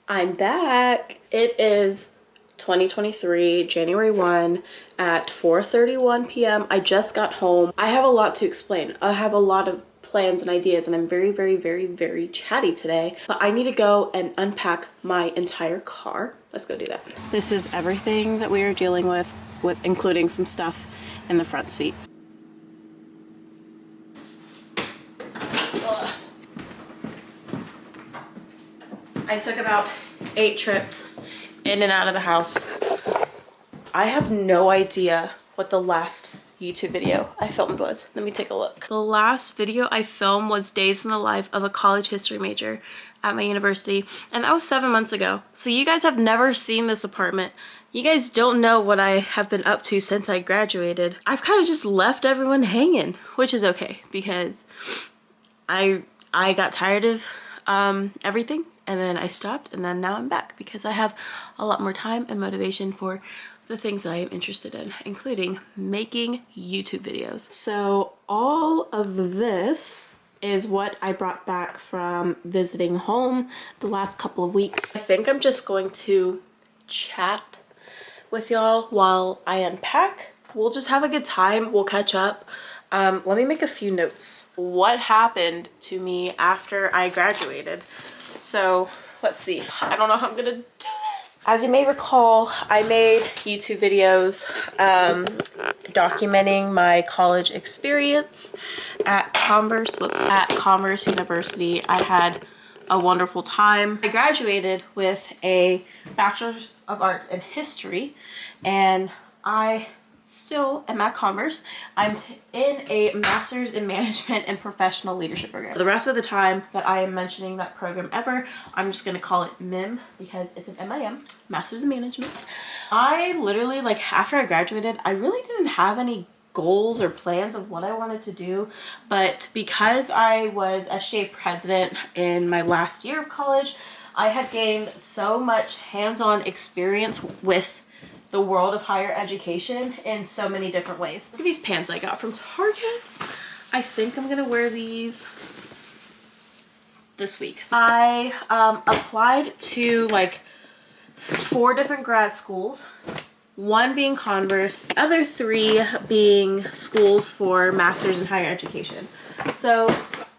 I'm back. It is 2023, January 1 at 4:31 p.m. I just got home. I have a lot to explain. I have a lot of plans and ideas and I'm very chatty today, but I need to go and unpack my entire car. Let's go do that. This is everything that we are dealing with including some stuff in the front seats. I took about 8 trips in and out of the house. I have no idea what the last YouTube video I filmed was. Let me take a look. The last video I filmed was days in the life of a college history major at my university, and that was 7 months ago. So you guys have never seen this apartment. You guys don't know what I have been up to since I graduated. I've kind of just left everyone hanging, which is okay because I got tired of everything, and then I stopped, and then now I'm back because I have a lot more time and motivation for the things that I am interested in, including making YouTube videos. So all of this is what I brought back from visiting home the last couple of weeks. I think I'm just going to chat with y'all while I unpack. We'll just have a good time. We'll catch up. Let me make a few notes. What happened to me after I graduated? So let's see. I don't know how I'm gonna do this. As you may recall, I made YouTube videos documenting my college experience at Commerce University. I had a wonderful time. I graduated with a Bachelor's of Arts in History, and I still am at Commerce. I'm in a Master's in Management and Professional Leadership program. The rest of the time that I am mentioning that program ever, I'm just gonna call it MIM because it's an MIM, Master's in Management. I literally, like, after I graduated, I really didn't have any goals or plans of what I wanted to do, but because I was SGA president in my last year of college, I had gained so much hands-on experience with the world of higher education in so many different ways. Look at these pants I got from Target. I think I'm gonna wear these this week. I applied to like 4 different grad schools, 1 being Converse, the other 3 being schools for masters in higher education. So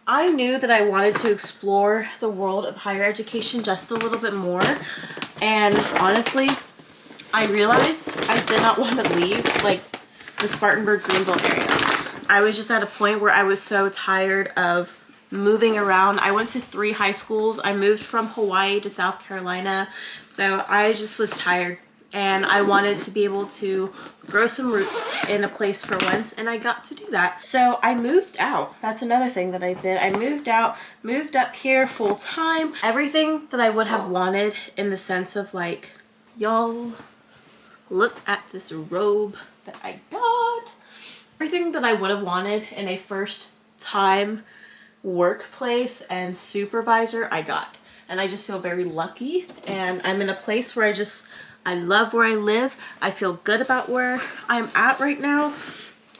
I knew that I wanted to explore the world of higher education just a little bit more, and honestly, I realized I did not want to leave like the Spartanburg Greenville area. I was just at a point where I was so tired of moving around. I went to 3 high schools. I moved from Hawaii to South Carolina. So I just was tired and I wanted to be able to grow some roots in a place for once, and I got to do that. So I moved out. That's another thing that I did. I moved out, moved up here full time. Everything that I would have wanted in the sense of like, y'all, look at this robe that I got. Everything that I would have wanted in a first time workplace and supervisor, I got. And I just feel very lucky, and I'm in a place where I love where I live. I feel good about where I'm at right now,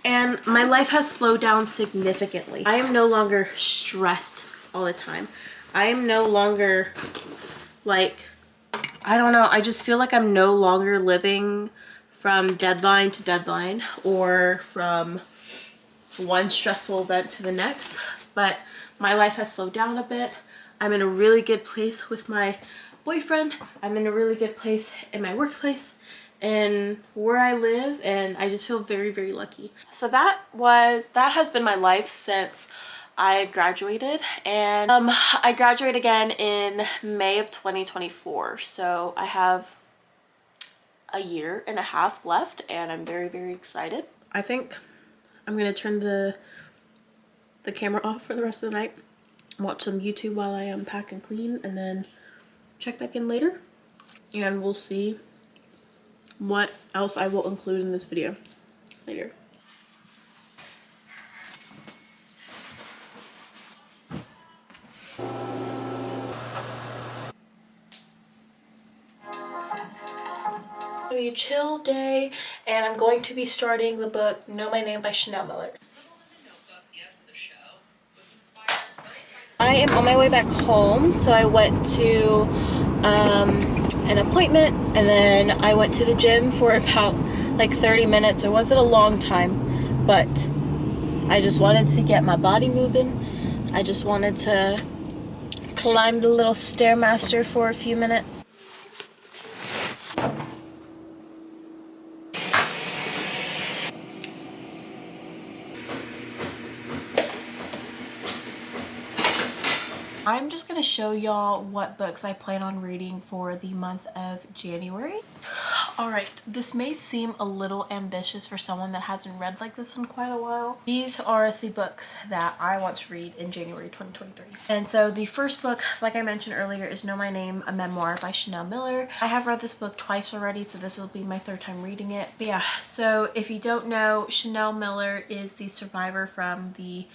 and my life has slowed down significantly. I am no longer stressed all the time. I am no longer like, I don't know, I just feel like I'm no longer living from deadline to deadline or from one stressful event to the next, but my life has slowed down a bit. I'm in a really good place with my boyfriend. I'm in a really good place in my workplace and where I live, and I just feel very lucky. So that has been my life since I graduated, and I graduate again in May of 2024, so I have a year and a half left, and I'm very excited. I think I'm gonna turn the camera off for the rest of the night, watch some YouTube while I unpack and clean, and then check back in later, and we'll see what else I will include in this video later. A chill day, and I'm going to be starting the book Know My Name by Chanel Miller. I I am on my way back home. So I went to an appointment, and then I went to the gym for about like 30 minutes. It wasn't a long time, but I just wanted to get my body moving. I just wanted to climb the little Stairmaster for a few minutes. I'm just gonna show y'all what books I plan on reading for the month of January. Alright, this may seem a little ambitious for someone that hasn't read like this in quite a while. These are the books that I want to read in January 2023. And so the first book, like I mentioned earlier, is Know My Name, a memoir by Chanel Miller. I have read this book twice already, so this will be my third time reading it. But yeah, so if you don't know, Chanel Miller is the survivor from the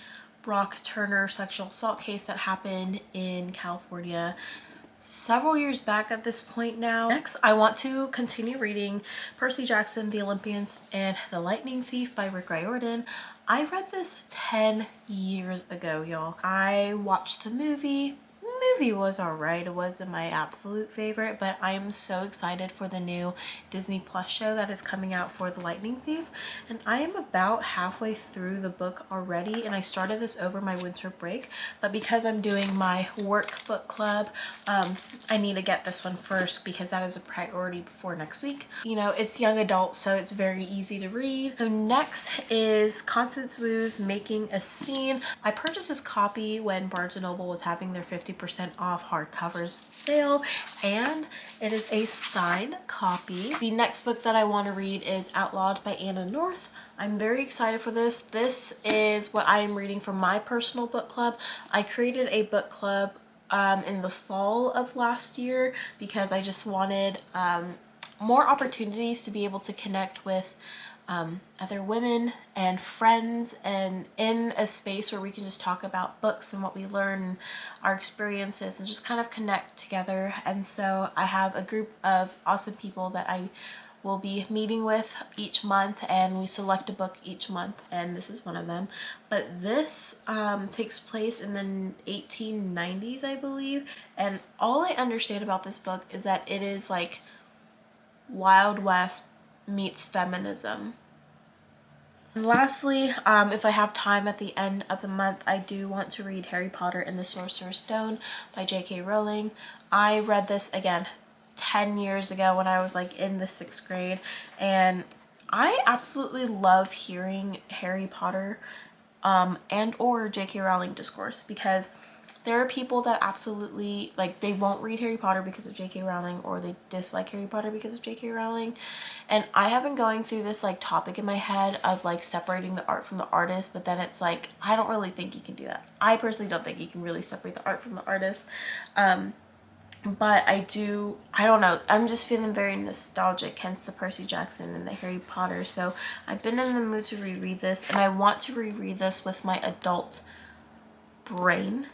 Brock Turner sexual assault case that happened in California several years back at this point now. Next, I want to continue reading Percy Jackson, The Olympians, and The Lightning Thief by Rick Riordan. I read this 10 years ago, y'all. I watched the movie. The movie was alright. It wasn't my absolute favorite, but I am so excited for the new Disney Plus show that is coming out for The Lightning Thief. And I am about halfway through the book already, and I started this over my winter break, but because I'm doing my work book club, I need to get this one first because that is a priority before next week. You know, it's young adult, so it's very easy to read. So next is Constance Wu's Making a Scene. I purchased this copy when Barnes & Noble was having their 50% off hardcovers sale, and it is a signed copy. The next book that I want to read is Outlawed by Anna North. I'm very excited for this. This is what I am reading for my personal book club. I created a book club in the fall of last year because I just wanted more opportunities to be able to connect with other women and friends, and in a space where we can just talk about books and what we learn and our experiences and just kind of connect together. And so I have a group of awesome people that I will be meeting with each month, and we select a book each month, and this is one of them. But this takes place in the 1890s, I believe, and all I understand about this book is that it is like Wild West meets feminism. And lastly, if I have time at the end of the month, I do want to read Harry Potter and the Sorcerer's Stone by J.K. Rowling. I read this again 10 years ago when I was like in the 6th grade, and I absolutely love hearing Harry Potter and or J.K. Rowling discourse, because there are people that absolutely, like, they won't read Harry Potter because of J.K. Rowling, or they dislike Harry Potter because of J.K. Rowling. And I have been going through this like topic in my head of like separating the art from the artist, but then it's like, I don't really think you can do that. I personally don't think you can really separate the art from the artist. But I don't know, I'm just feeling very nostalgic, hence the Percy Jackson and the Harry Potter. So I've been in the mood to reread this, and I want to reread this with my adult brain.